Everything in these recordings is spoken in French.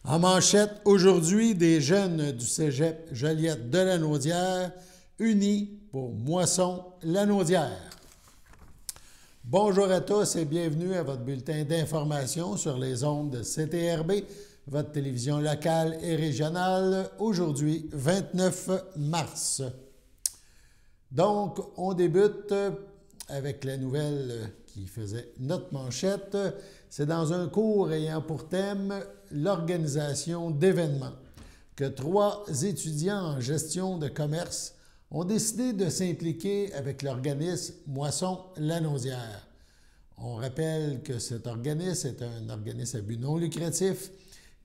En manchette, aujourd'hui, des jeunes du cégep Joliette de Lanaudière unis pour Moisson Lanaudière. Bonjour à tous et bienvenue à votre bulletin d'information sur les ondes de CTRB, votre télévision locale et régionale, aujourd'hui 29 mars. Donc, on débute avec la nouvelle qui faisait notre manchette. C'est dans un cours ayant pour thème l'organisation d'événements que 3 étudiants en gestion de commerce ont décidé de s'impliquer avec l'organisme Moisson Lanaudière. On rappelle que cet organisme est un organisme à but non lucratif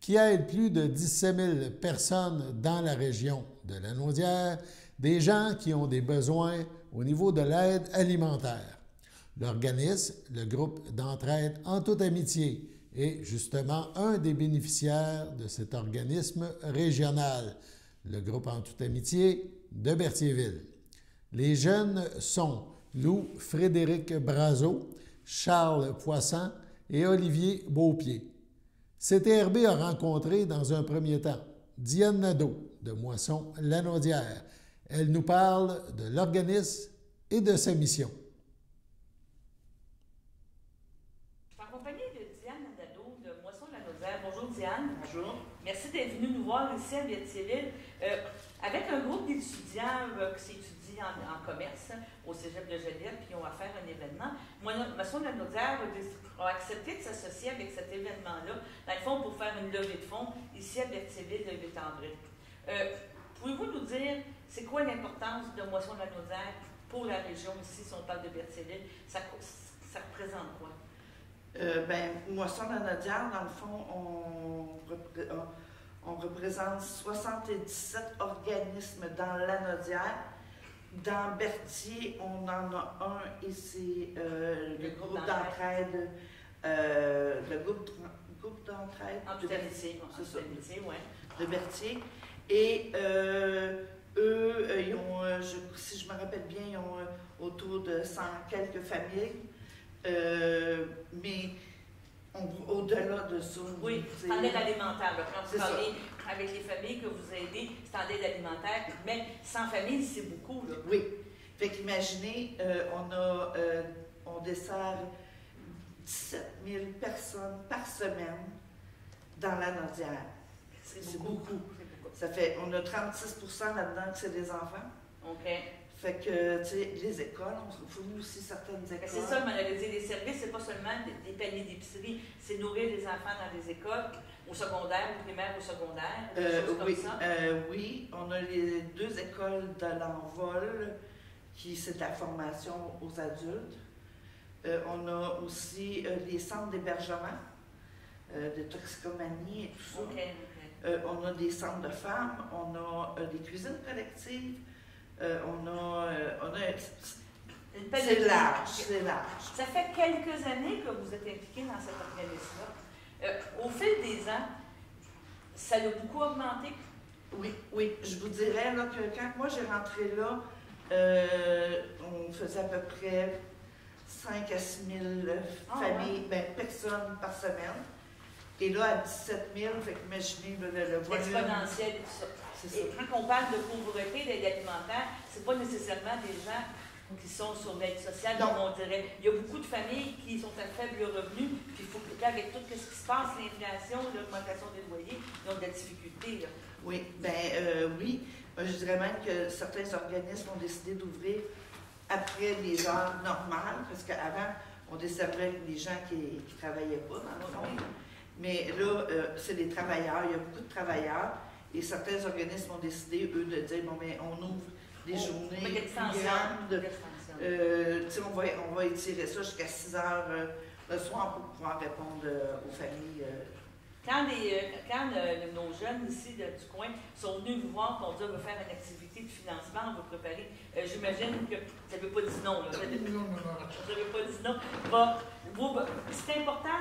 qui aide plus de 17 000 personnes dans la région de Lanaudière, des gens qui ont des besoins au niveau de l'aide alimentaire. L'organisme, le groupe d'entraide En toute amitié, est justement un des bénéficiaires de cet organisme régional, le groupe En toute amitié de Berthierville. Les jeunes sont Lou Frédéric Brazeau, Charles Poisson et Olivier Beaupied. CTRB a rencontré dans un premier temps Diane Nadeau de Moisson Lanaudière. Elle nous parle de l'organisme et de sa mission. Je suis accompagnée de Diane Nadeau de Moisson Lanaudière. Bonjour Diane. Bonjour. Merci d'être venue nous voir ici à Berthierville avec un groupe d'étudiants qui s'étudient en commerce au Cégep de Joliette puis ils ont à faire un événement. Moisson Lanaudière a accepté de s'associer avec cet événement-là, dans le fond, pour faire une levée de fonds ici à Berthierville le 8 avril. Pouvez-vous nous dire c'est quoi l'importance de Moisson Lanaudière pour la région ici, si on parle de Berthierville? Ça représente quoi? Moisson Lanaudière, dans le fond, on représente 77 organismes dans Lanaudière. Dans Berthier, on en a un et c'est le groupe d'entraide. Le groupe d'entraide En toute amitié, oui. De Berthier. Et eux, ils ont, si je me rappelle bien, ils ont autour de 100 quelques familles. Mais au-delà de ça... Oui, c'est en aide alimentaire. Là, quand vous parlez avec les familles que vous aidez, c'est en aide alimentaire. Mais 100 familles, c'est beaucoup. Là. Oui. Fait qu'imaginez, on dessert 17 000 personnes par semaine dans Lanaudière. C'est beaucoup. Ça fait, on a 36 % là-dedans que c'est des enfants. OK. Fait que, tu sais, les écoles, on fournit aussi certaines écoles. C'est ça, mais les services, c'est pas seulement des paniers d'épicerie, c'est nourrir les enfants dans les écoles, au secondaire, au primaire, au secondaire, des choses comme ça. Oui, on a les 2 écoles de l'envol, qui c'est la formation aux adultes. On a aussi les centres d'hébergement, de toxicomanie et tout ça. Okay. On a des centres de femmes, on a des cuisines collectives. C'est large, c'est large. Ça fait quelques années que vous êtes impliqué dans cet organisme-là. Au fil des ans, ça a beaucoup augmenté? Oui. Je vous dirais là, que quand moi j'ai rentré là, on faisait à peu près 5 à 6 000 familles, personnes par semaine. Et là, à 17 000, fait qu'imaginez le volume. Exponentiel et tout ça. Et quand on parle de pauvreté, d'aide alimentaire, c'est pas nécessairement des gens qui sont sur l'aide sociale, comme on dirait. Il y a beaucoup de familles qui sont à faible revenu, puis il faut que, avec tout ce qui se passe, l'inflation, l'augmentation des loyers, ils ont de la difficulté. Là. Oui, oui. Je dirais même que certains organismes ont décidé d'ouvrir après les heures normales, parce qu'avant, on desservait les gens qui ne travaillaient pas, dans le fond. Mais là, c'est des travailleurs, il y a beaucoup de travailleurs. Et certains organismes ont décidé, eux, de dire, bon, mais on ouvre des journées plus grandes. On va étirer ça jusqu'à 6 heures le soir pour pouvoir répondre aux familles. Quand nos jeunes ici du coin sont venus vous voir pour dire on veut faire une activité de financement, on veut préparer, j'imagine que vous n'avez pas dit non. Vous n'avez pas dit non. C'est important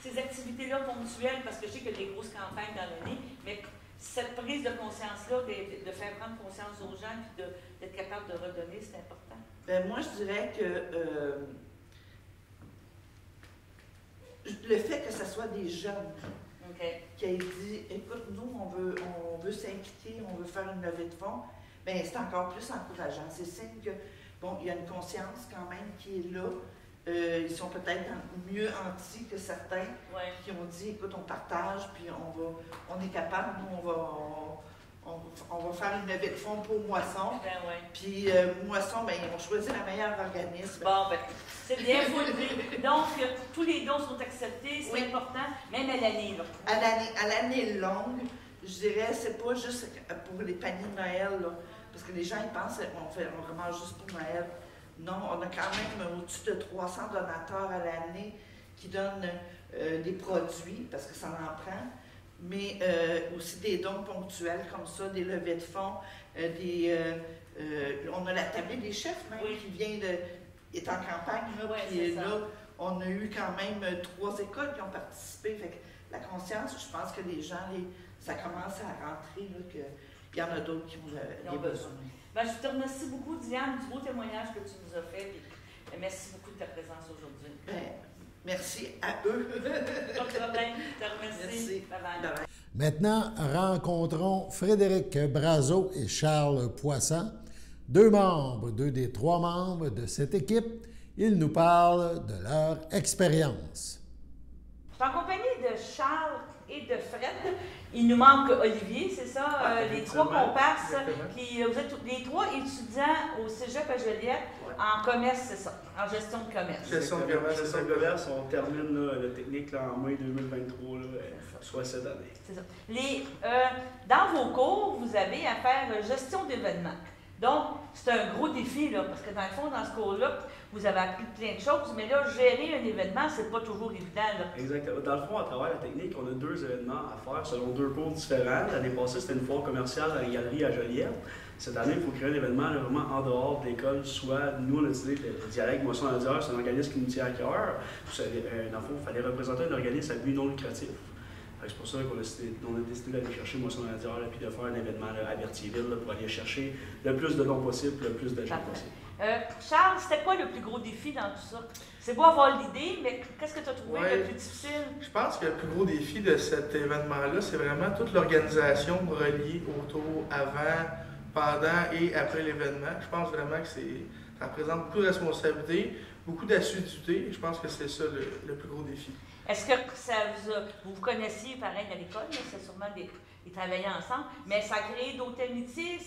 ces activités-là ponctuelles parce que je sais qu'il y a des grosses campagnes dans l'année, mais cette prise de conscience-là, de faire prendre conscience aux gens et d'être capable de redonner, c'est important. Moi, je dirais que le fait que ce soit des jeunes qui a dit, écoute, nous, on veut s'impliquer, on veut faire une levée de fonds, bien, c'est encore plus encourageant. C'est signe que, bon, il y a une conscience quand même qui est là. Ils sont peut-être mieux antis que certains qui ont dit, écoute, on partage, puis on est capable, nous, on va faire une levée de fonds pour Moisson. Puis Moisson, ben, ils ont choisi le meilleur organisme. Bon, ben, c'est bien, il faut le dire. Donc, tous les dons sont acceptés, c'est important, même à l'année. À l'année longue, je dirais, c'est pas juste pour les paniers de Noël, là, parce que les gens, ils pensent on ramasse juste pour Noël. Non, on a quand même au-dessus de 300 donateurs à l'année qui donnent des produits, parce que ça en prend, mais aussi des dons ponctuels comme ça, des levées de fonds, on a la tablée des chefs même qui vient est en campagne, là, puis là, on a eu quand même 3 écoles qui ont participé. Fait que la conscience, je pense que les gens, ça commence à rentrer, qu'il y en a d'autres qui ont des besoins. Ben, je te remercie beaucoup, Diane, du beau témoignage que tu nous as fait. Puis, merci beaucoup de ta présence aujourd'hui. Merci à eux. Pas de problème. Je te remercie. Merci. Bye-bye. Maintenant, rencontrons Frédéric Brazeau et Charles Poisson, deux des 3 membres de cette équipe. Ils nous parlent de leur expérience. Je suis en compagnie de Charles et de Fred. Il nous manque Olivier, c'est ça? Les 3 comparses. Vous êtes les 3 étudiants au Cégep à Joliette en commerce, c'est ça? En gestion de commerce. Gestion de commerce, on termine le technique là, en mai 2023, soit cette année. C'est ça. Dans vos cours, vous avez à faire gestion d'événements. Donc, c'est un gros défi, là, parce que dans le fond, dans ce cours-là, vous avez appris plein de choses, mais là, gérer un événement, c'est pas toujours évident. Là. Exactement. Dans le fond, à travers la technique, on a 2 événements à faire selon 2 cours différents. L'année passée, c'était une foire commerciale à la galerie à Joliette. Cette année, il faut créer un événement là, vraiment en dehors de l'école. Soit, nous, on a décidé que le dialecte Moisson la Naudière, c'est un organisme qui nous tient à cœur. Dans le fond, il fallait représenter un organisme à but non lucratif. C'est pour ça qu'on a décidé d'aller chercher Moisson la Naudière et de faire un événement là, à Berthierville là, pour aller chercher le plus de dons possible, le plus de gens possible. Charles, c'était quoi le plus gros défi dans tout ça? C'est beau avoir l'idée, mais qu'est-ce que tu as trouvé le plus difficile? Je pense que le plus gros défi de cet événement-là, c'est vraiment toute l'organisation reliée autour, avant, pendant et après l'événement. Je pense vraiment que ça représente beaucoup de responsabilités, beaucoup d'assiduité. Je pense que c'est ça le plus gros défi. Est-ce que vous vous connaissiez pareil à l'école, c'est sûrement des travaillaient ensemble, mais ça a créé d'autres amitiés,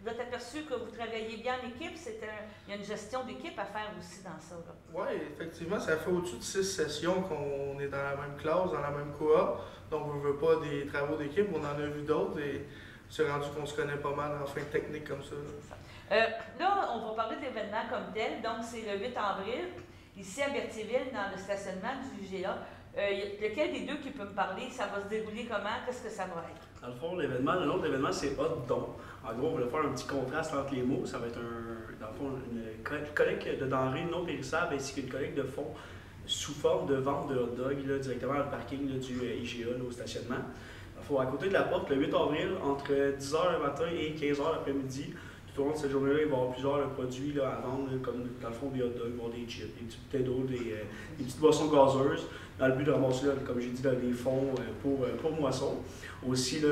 vous êtes aperçu que vous travaillez bien en équipe, il y a une gestion d'équipe à faire aussi dans ça. Oui, effectivement, ça fait au-dessus de 6 sessions qu'on est dans la même classe, dans la même cohorte, donc on ne veut pas des travaux d'équipe, on en a vu d'autres et c'est rendu qu'on se connaît pas mal en fin de technique comme ça. Là, on va parler de l'événement comme tel, donc c'est le 8 avril, ici à Berthierville, dans le stationnement du UGA. Lequel des 2 qui peut me parler? Ça va se dérouler comment? Qu'est-ce que ça va être? Dans le fond, le nom de l'événement, c'est Hot Don. En gros, on va faire un petit contraste entre les mots. Ça va être dans le fond, une collecte de denrées non périssables ainsi qu'une collecte de fonds sous forme de vente de hot dog là, directement dans le parking là, du IGA là, au stationnement. À côté de la porte, le 8 avril, entre 10h le matin et 15h l'après-midi, tout au long de cette journée-là, il va y avoir plusieurs produits là, à vendre, là, comme dans le fond des hot dogs, des chips, des petites bouteilles d'eau, des petites boissons gazeuses, dans le but de ramasser, là, comme j'ai dit, là, des fonds pour Moisson. Aussi, là,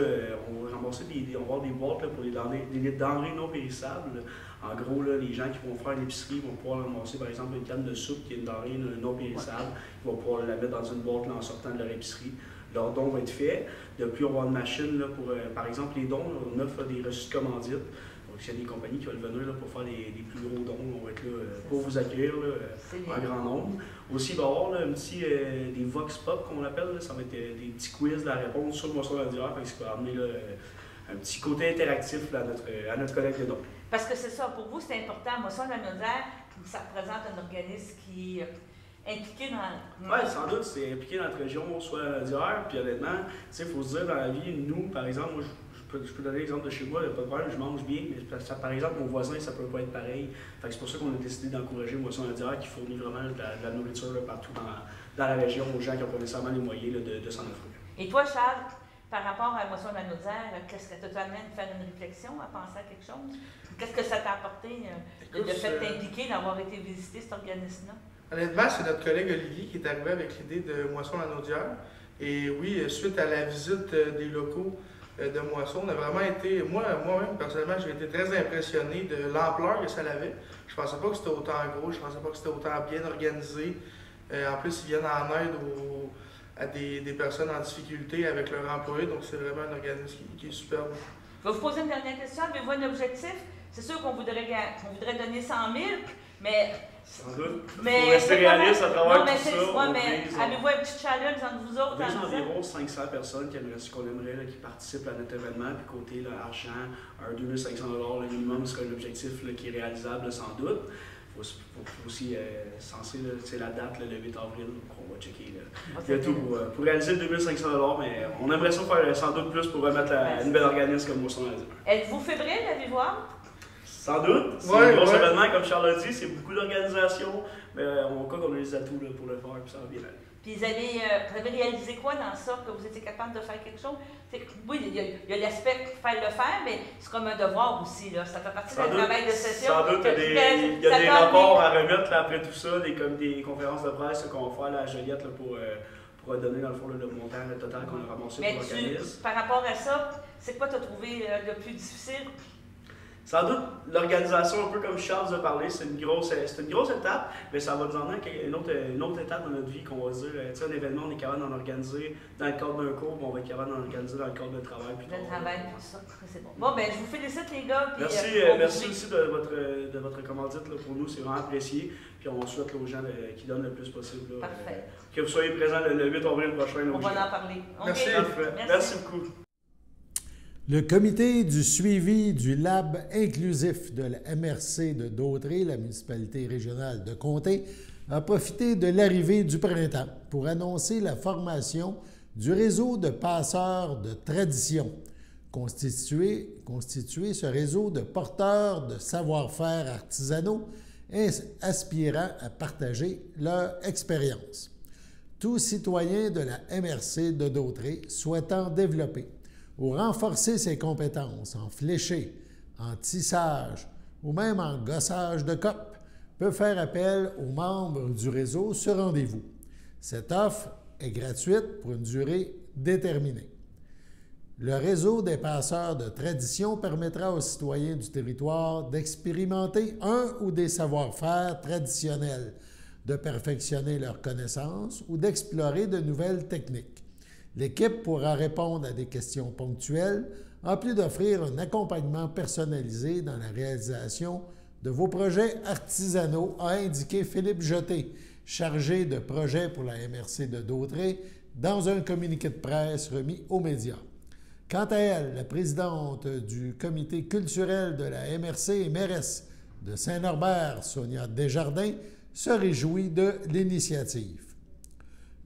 on va ramasser on va avoir des boîtes là, pour des denrées non périssables. Là. En gros, là, les gens qui vont faire une épicerie vont pouvoir ramasser, par exemple, une canne de soupe qui est une denrée non périssable. Ils vont pouvoir la mettre dans une boîte là, en sortant de leur épicerie. Leur don va être fait. Depuis, on va avoir une machine là, pour, par exemple, les dons. Là, on offre des reçus de commandite. Donc, s'il y a des compagnies qui veulent venir là, pour faire des plus gros dons, on va être là pour vous accueillir là, en grand nombre. Aussi, il va y avoir là, des Vox Pop qu'on appelle. Là. Ça va être des petits quiz, la réponse sur le Moisson la Naudière, ce qui va amener là, un petit côté interactif là, à notre collecte de dons. Parce que c'est ça, pour vous, c'est important. Moisson la Naudière, ça représente un organisme qui est impliqué dans... Oui, sans doute, c'est impliqué dans notre région, soit la Naudière. Puis honnêtement, il faut se dire dans la vie, nous, par exemple, moi, je peux donner l'exemple de chez moi, il n'y a pas de problème, je mange bien, mais ça, par exemple, mon voisin, ça ne peut pas être pareil. C'est pour ça qu'on a décidé d'encourager Moisson la Naudière qui fournit vraiment de la nourriture là, partout dans la région aux gens qui n'ont pas nécessairement les moyens là, de s'en offrir. Et toi, Charles, par rapport à Moisson la Naudière, qu'est-ce que tu t'amène à faire une réflexion, à penser à quelque chose? Qu'est-ce que ça t'a apporté, le fait d'impliquer, d'avoir été visiter cet organisme-là? Honnêtement, c'est notre collègue Olivier qui est arrivé avec l'idée de Moisson la Naudière. Et oui, suite à la visite des locaux de Moisson, on a vraiment été, moi-même personnellement, j'ai été très impressionné de l'ampleur que ça avait. Je pensais pas que c'était autant gros, je pensais pas que c'était autant bien organisé. En plus, ils viennent en aide à des personnes en difficulté avec leurs employés, donc c'est vraiment un organisme qui est superbe. Je vais vous poser une dernière question. Avez-vous un objectif? C'est sûr qu'on voudrait donner 100 000, mais... Sans doute. Mais faut rester réaliste à travers non, mais tout ça. mais avez-vous un petit challenge entre vous autres? On vise environ 500 personnes qu'on aimerait là, qui participent à notre événement. Puis côté là, argent, un 2500 $ le minimum serait l'objectif qui est réalisable sans doute. Il faut aussi censer la date, le 8 avril, donc on va checker le tout pour réaliser 2500 $, mais on aimerait ça faire sans doute plus pour remettre un nouvel organisme comme Moisson Laser. Êtes-vous fébrile, allez voir? Sans doute. C'est un gros événement, comme Charles a dit, c'est beaucoup d'organisation, mais on croit qu'on a les atouts pour le faire, puis ça va bien aller. Puis vous avez réalisé quoi dans ça, que vous étiez capable de faire quelque chose? Oui, il y a l'aspect faire le faire, mais c'est comme un devoir aussi, là. Ça fait partie du travail de session. Sans doute, il y a des rapports à remettre là, après tout ça, comme des conférences de presse qu'on va faire à la Joliette là, pour donner dans le fond le montant total qu'on a ramassé pour l'organisme. Par rapport à ça, c'est quoi tu as trouvé le plus difficile? Sans doute, l'organisation, un peu comme Charles a parlé, c'est une grosse étape, mais ça va nous emmener à une autre étape dans notre vie qu'on va dire, tu sais, un événement, on est capable d'en organiser dans le cadre d'un cours, on va être capable d'en organiser dans le cadre de travail. Le travail, tout ça, c'est bon. Bon, ben je vous félicite les gars. Puis, merci aussi de votre commandite là, pour nous, c'est vraiment apprécié. Puis on souhaite aux gens qui donnent le plus possible. Là, parfait. Que vous soyez présents le 8 avril prochain. On va en parler. Merci. Okay. Merci beaucoup. Le comité du suivi du lab inclusif de la MRC de Dautrey, la municipalité régionale de Comté, a profité de l'arrivée du printemps pour annoncer la formation du réseau de passeurs de tradition. Constituer ce réseau de porteurs de savoir-faire artisanaux aspirant à partager leur expérience. Tout citoyen de la MRC de Dautrey souhaitant développer ou renforcer ses compétences en fléché, en tissage ou même en gossage de cope peut faire appel aux membres du réseau sur rendez-vous. Cette offre est gratuite pour une durée déterminée. Le réseau des passeurs de tradition permettra aux citoyens du territoire d'expérimenter un ou des savoir-faire traditionnels, de perfectionner leurs connaissances ou d'explorer de nouvelles techniques. L'équipe pourra répondre à des questions ponctuelles, en plus d'offrir un accompagnement personnalisé dans la réalisation de vos projets artisanaux, a indiqué Philippe Jeté, chargé de projet pour la MRC de Dautrey, dans un communiqué de presse remis aux médias. Quant à elle, la présidente du comité culturel de la MRC et mairesse de Saint-Norbert, Sonia Desjardins, se réjouit de l'initiative.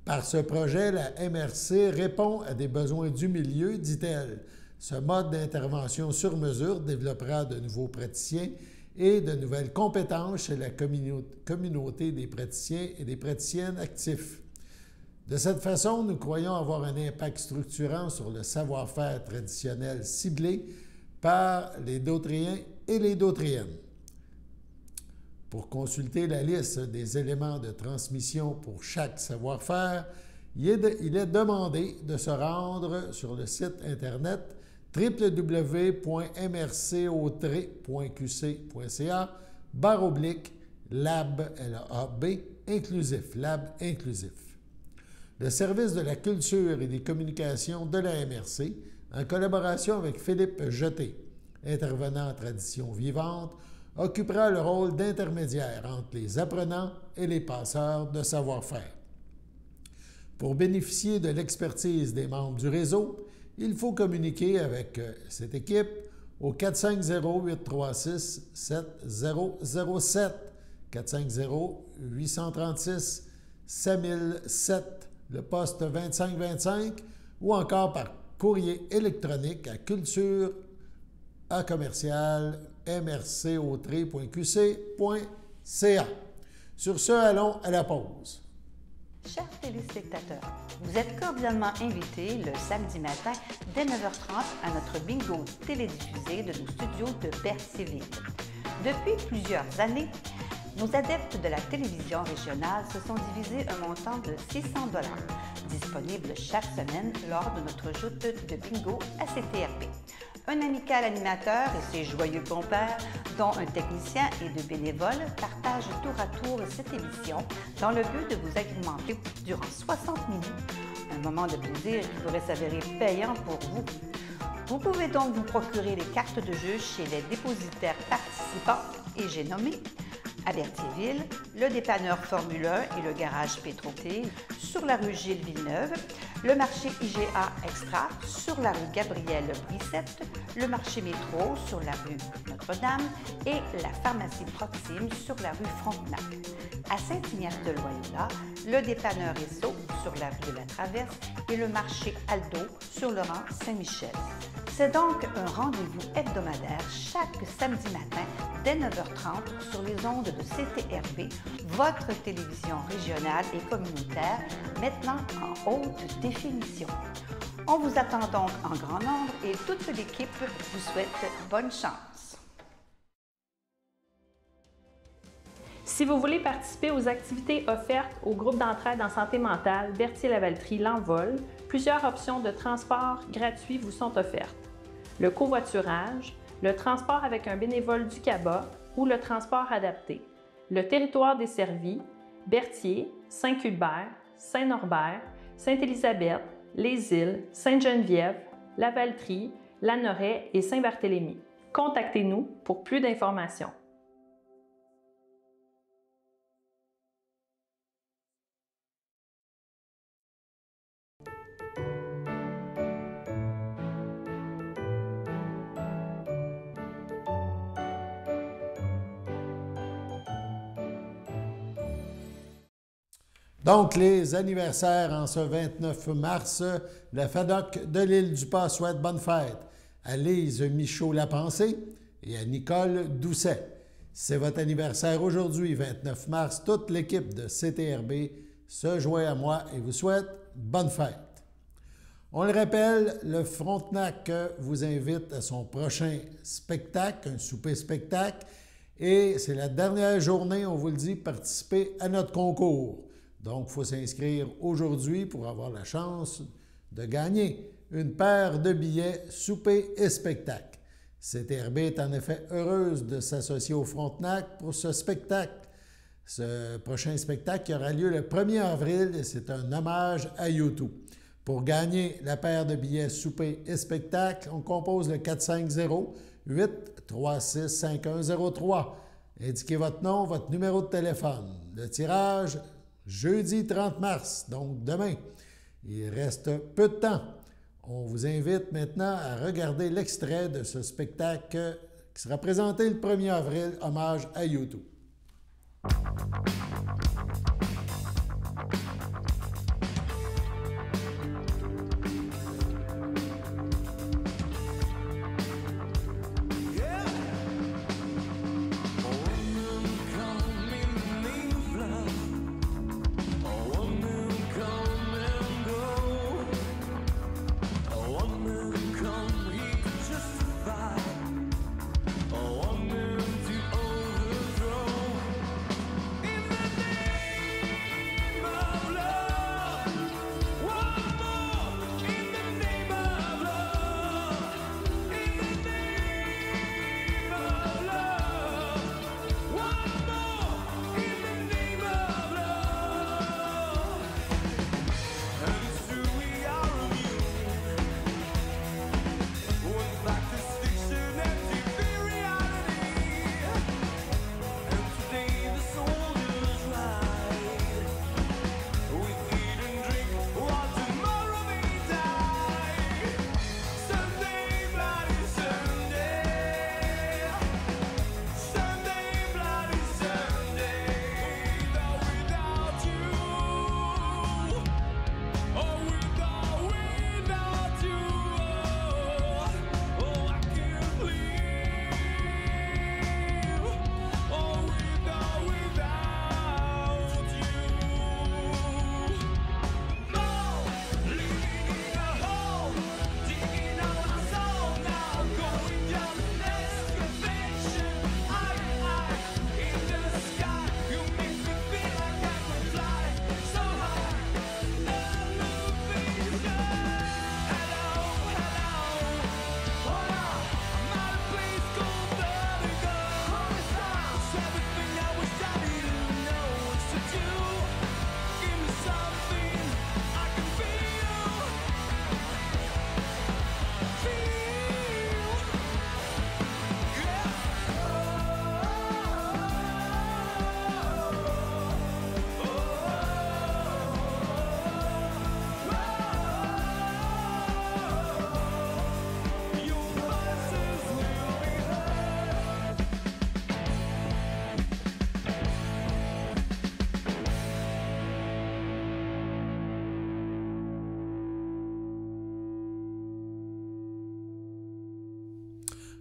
Par ce projet, la MRC répond à des besoins du milieu, dit-elle. Ce mode d'intervention sur mesure développera de nouveaux praticiens et de nouvelles compétences chez la communauté des praticiens et des praticiennes actifs. De cette façon, nous croyons avoir un impact structurant sur le savoir-faire traditionnel ciblé par les Dautréens et les Dautréennes. Pour consulter la liste des éléments de transmission pour chaque savoir-faire, il est demandé de se rendre sur le site Internet www.mrcautrey.qc.ca/lab, L-A-B, inclusif, lab inclusif. Le service de la culture et des communications de la MRC, en collaboration avec Philippe Jeté, intervenant en tradition vivante, occupera le rôle d'intermédiaire entre les apprenants et les passeurs de savoir-faire. Pour bénéficier de l'expertise des membres du réseau, il faut communiquer avec cette équipe au 450-836-7007, 450-836-5007, le poste 2525, ou encore par courrier électronique à culture@mrcautrey.qc.ca. Sur ce, allons à la pause. Chers téléspectateurs, vous êtes cordialement invités le samedi matin dès 9h30 à notre bingo télédiffusé de nos studios de Berthierville. Depuis plusieurs années, Nos adeptes de la télévision régionale se sont divisés un montant de 600 $, disponible chaque semaine lors de notre joute de bingo à CTRB. Un amical animateur et ses joyeux compères, dont un technicien et deux bénévoles, partagent tour à tour cette émission dans le but de vous agrémenter durant 60 minutes. Un moment de plaisir qui pourrait s'avérer payant pour vous. Vous pouvez donc vous procurer les cartes de jeu chez les dépositaires participants et j'ai nommé à Berthierville, le dépanneur Formule 1 et le garage Pétroté sur la rue Gilles Villeneuve, le marché IGA Extra sur la rue Gabrielle Brissette, le marché Métro sur la rue Notre-Dame et la pharmacie Proxime sur la rue Frontenac. À Saint-Ignace-de-Loyola, le dépanneur Esso sur la rue de la Traverse et le marché Aldo sur le rang Saint-Michel. C'est donc un rendez-vous hebdomadaire chaque samedi matin dès 9h30 sur les ondes de CTRB, votre télévision régionale et communautaire, maintenant en haute définition. On vous attend donc en grand nombre et toute l'équipe vous souhaite bonne chance. Si vous voulez participer aux activités offertes au groupe d'entraide en santé mentale Berthier-Lavaltrie L'Envol, plusieurs options de transport gratuits vous sont offertes. Le covoiturage, le transport avec un bénévole du CABA ou le transport adapté. Le territoire desservi, Berthier, Saint-Cuthbert, Saint-Norbert, Sainte-Élisabeth, Les Îles, Sainte-Geneviève, Lavaltrie, Lanoraie et Saint-Barthélemy. Contactez-nous pour plus d'informations. Donc, les anniversaires en ce 29 mars, la FADOC de l'Île-du-Pas souhaite bonne fête à Lise Michaud-Lapensée et à Nicole Doucet. C'est votre anniversaire aujourd'hui, 29 mars. Toute l'équipe de CTRB se joint à moi et vous souhaite bonne fête. On le rappelle, le Frontenac vous invite à son prochain spectacle, un souper-spectacle, et c'est la dernière journée, on vous le dit, participer à notre concours. Donc, il faut s'inscrire aujourd'hui pour avoir la chance de gagner une paire de billets souper et spectacle. CTRB est en effet heureuse de s'associer au Frontenac pour ce spectacle. Ce prochain spectacle qui aura lieu le 1er avril et c'est un hommage à YouTube. Pour gagner la paire de billets souper et spectacle, on compose le 450-836-5103. Indiquez votre nom, votre numéro de téléphone. Le tirage, jeudi 30 mars, donc demain. Il reste peu de temps. On vous invite maintenant à regarder l'extrait de ce spectacle qui sera présenté le 1er avril, hommage à YouTube.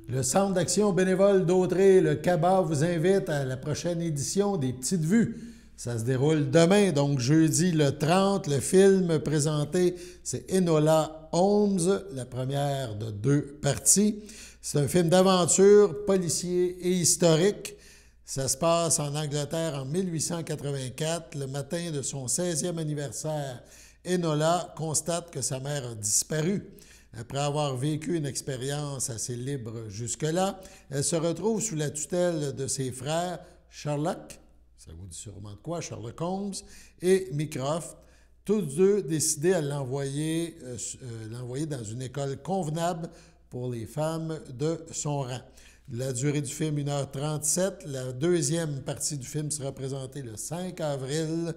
Le Centre d'action bénévole d'Autrey, le CABA, vous invite à la prochaine édition des Petites Vues. Ça se déroule demain, donc jeudi le 30. Le film présenté, c'est Enola Holmes, la première de 2 parties. C'est un film d'aventure, policier et historique. Ça se passe en Angleterre en 1884. Le matin de son 16e anniversaire, Enola constate que sa mère a disparu. Après avoir vécu une expérience assez libre jusque-là, elle se retrouve sous la tutelle de ses frères Sherlock, ça vous dit sûrement de quoi, Sherlock Holmes, et Mycroft, tous deux décidés à l'envoyer dans une école convenable pour les femmes de son rang. La durée du film, 1h37. La deuxième partie du film sera présentée le 5 avril.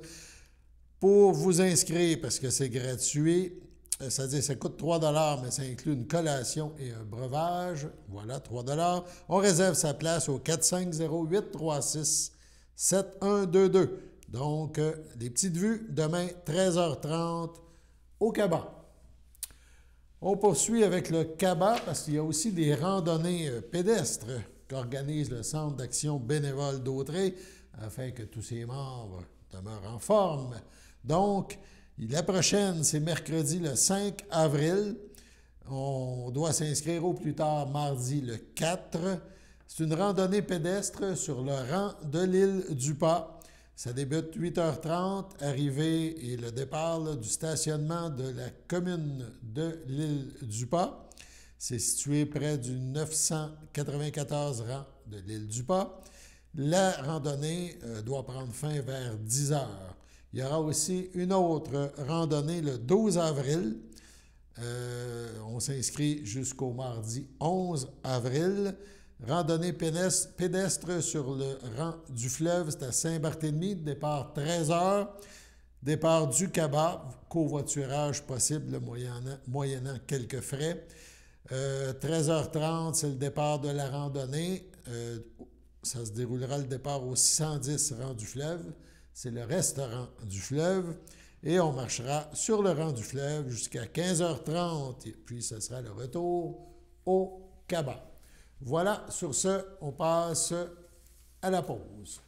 Pour vous inscrire, parce que c'est gratuit, c'est-à-dire ça coûte 3 $, mais ça inclut une collation et un breuvage. Voilà, 3 $. On réserve sa place au 450-836-7122. Donc, les petites vues, demain, 13h30, au CABA. On poursuit avec le CABA parce qu'il y a aussi des randonnées pédestres qu'organise le Centre d'action bénévole d'Autrey afin que tous ses membres demeurent en forme. Donc, la prochaine, c'est mercredi le 5 avril. On doit s'inscrire au plus tard mardi le 4. C'est une randonnée pédestre sur le rang de l'île du Pas. Ça débute 8h30, arrivée et le départ du stationnement de la commune de l'île du Pas. C'est situé près du 994 rang de l'île du Pas. La randonnée doit prendre fin vers 10h. Il y aura aussi une autre randonnée le 12 avril. On s'inscrit jusqu'au mardi 11 avril. Randonnée pédestre sur le rang du fleuve, c'est à Saint-Barthélemy, départ 13h. Départ du CABA, covoiturage possible moyennant quelques frais. 13h30, c'est le départ de la randonnée. Ça se déroulera le départ au 610 rang du fleuve. C'est le restaurant du fleuve. Et on marchera sur le rang du fleuve jusqu'à 15h30. Et puis, ce sera le retour au CABA. Voilà, sur ce, on passe à la pause.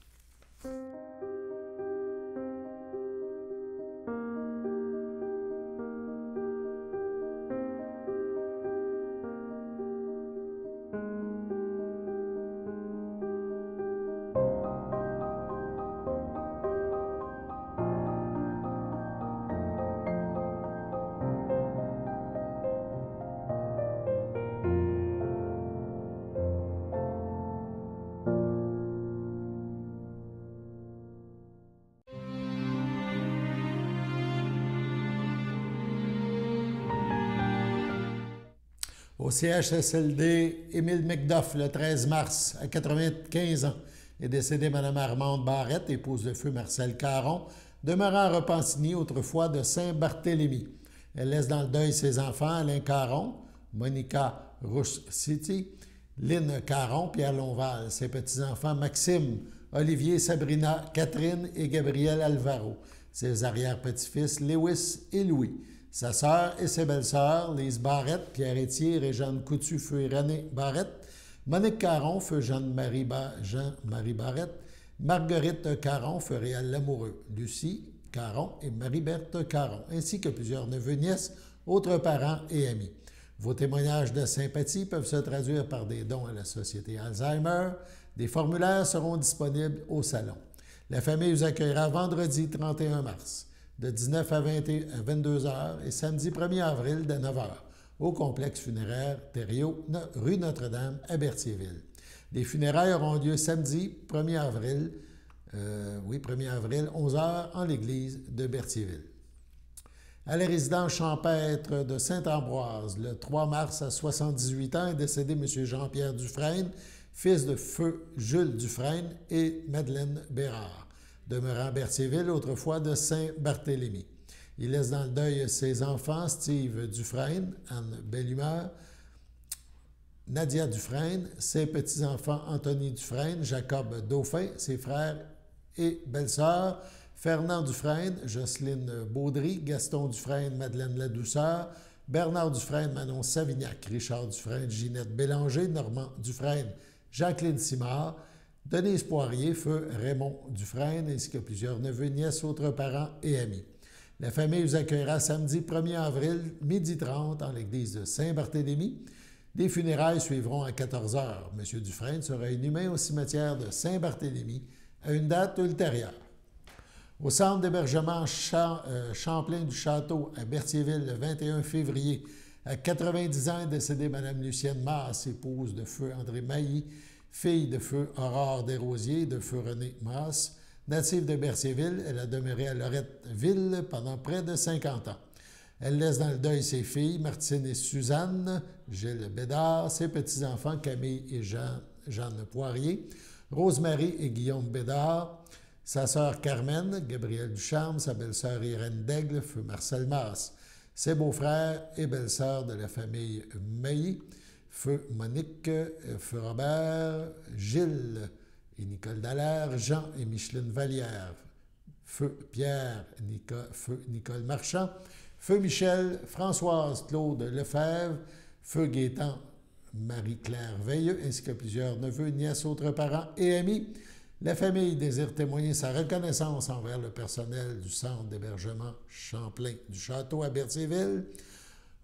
Au CHSLD, Émile McDuff, le 13 mars, à 95 ans, est décédée Mme Armande Barrette, épouse de feu Marcel Caron, demeurant à Repentigny, autrefois de Saint-Barthélemy. Elle laisse dans le deuil ses enfants, Alain Caron, Monica Rouch-City, Lynn Caron, Pierre Lonval, ses petits-enfants Maxime, Olivier, Sabrina, Catherine et Gabriel Alvaro, ses arrière-petits-fils Lewis et Louis, sa sœur et ses belles-sœurs, Lise Barrette, Pierre Étier et Jeanne Coutu, feu et René Barrette, Monique Caron, feu Jean-Marie Barrette, Marguerite Caron, feu Réal Lamoureux, Lucie Caron et Marie-Berthe Caron, ainsi que plusieurs neveux, nièces, autres parents et amis. Vos témoignages de sympathie peuvent se traduire par des dons à la Société Alzheimer. Des formulaires seront disponibles au salon. La famille vous accueillera vendredi 31 mars. De 19 à 22 h et samedi 1er avril de 9 h au complexe funéraire Thériault, rue Notre-Dame à Berthierville. Les funérailles auront lieu samedi 1er avril, 11 h en l'église de Berthierville. À la résidence champêtre de Saint-Ambroise, le 3 mars à 78 ans, est décédé M. Jean-Pierre Dufresne, fils de feu Jules Dufresne et Madeleine Bérard, demeurant à Berthierville, autrefois de Saint-Barthélemy. Il laisse dans le deuil ses enfants, Steve Dufresne, Anne Bellumeur, Nadia Dufresne, ses petits-enfants Anthony Dufresne, Jacob Dauphin, ses frères et belles-sœurs, Fernand Dufresne, Jocelyne Baudry, Gaston Dufresne, Madeleine Ladouceur, Bernard Dufresne, Manon Savignac, Richard Dufresne, Ginette Bélanger, Normand Dufresne, Jacqueline Simard, Denise Poirier, feu Raymond Dufresne, ainsi que plusieurs neveux, nièces, autres parents et amis. La famille vous accueillera samedi 1er avril, 12h30, en l'église de Saint-Barthélemy. Les funérailles suivront à 14 h. M. Dufresne sera inhumé au cimetière de Saint-Barthélemy à une date ultérieure. Au centre d'hébergement Champlain du Château à Berthierville, le 21 février, à 90 ans, est décédée Mme Lucienne Masse, épouse de feu André Mailly, fille de feu Aurore Desrosiers, de feu René Masse. Native de Berthierville, elle a demeuré à Loretteville pendant près de 50 ans. Elle laisse dans le deuil ses filles, Martine et Suzanne, Gilles Bédard, ses petits-enfants Camille et Jeanne Poirier, Rosemary et Guillaume Bédard, sa sœur Carmen, Gabrielle Ducharme, sa belle-sœur Irène Daigle, feu Marcel Masse, ses beaux-frères et belles-sœurs de la famille Mailly, feu Monique, feu Robert, Gilles et Nicole Dallaire, Jean et Micheline Vallière, feu Pierre, feu Nicole Marchand, feu Michel, Françoise Claude Lefebvre, feu Gaétan Marie-Claire Veilleux, ainsi que plusieurs neveux, nièces, autres parents et amis. La famille désire témoigner sa reconnaissance envers le personnel du centre d'hébergement Champlain du Château à Berthierville.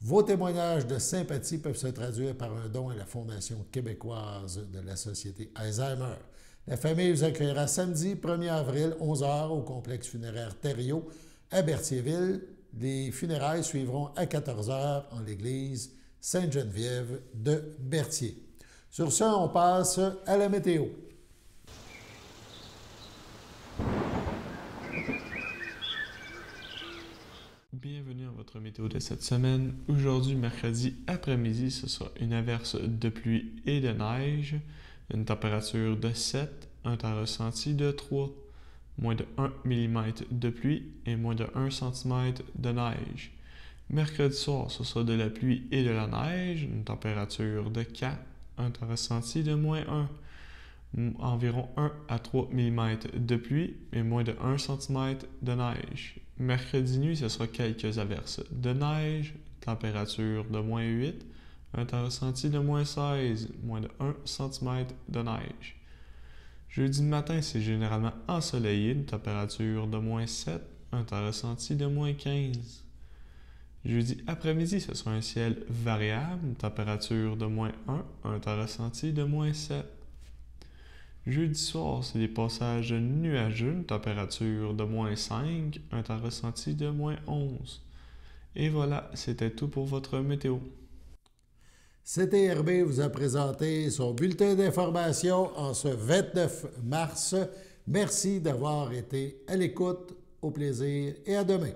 Vos témoignages de sympathie peuvent se traduire par un don à la Fondation québécoise de la Société Alzheimer. La famille vous accueillera samedi 1er avril, 11 h, au complexe funéraire Thériault à Berthierville. Les funérailles suivront à 14 h en l'église Sainte-Geneviève de Berthier. Sur ce, on passe à la météo. Bienvenue à votre météo de cette semaine. Aujourd'hui, mercredi après-midi, ce sera une averse de pluie et de neige, une température de 7, un temps ressenti de 3, moins de 1 mm de pluie et moins de 1 cm de neige. Mercredi soir, ce sera de la pluie et de la neige, une température de 4, un temps ressenti de moins 1, environ 1 à 3 mm de pluie et moins de 1 cm de neige. Mercredi nuit, ce sera quelques averses de neige, température de moins 8, un temps ressenti de moins 16, moins de 1 cm de neige. Jeudi matin, c'est généralement ensoleillé, une température de moins 7, un temps ressenti de moins 15. Jeudi après-midi, ce sera un ciel variable, une température de moins 1, un temps ressenti de moins 7. Jeudi soir, c'est des passages nuageux, une température de moins 5, un temps ressenti de moins 11. Et voilà, c'était tout pour votre météo. CTRB vous a présenté son bulletin d'information en ce 29 mars. Merci d'avoir été à l'écoute. Au plaisir et à demain.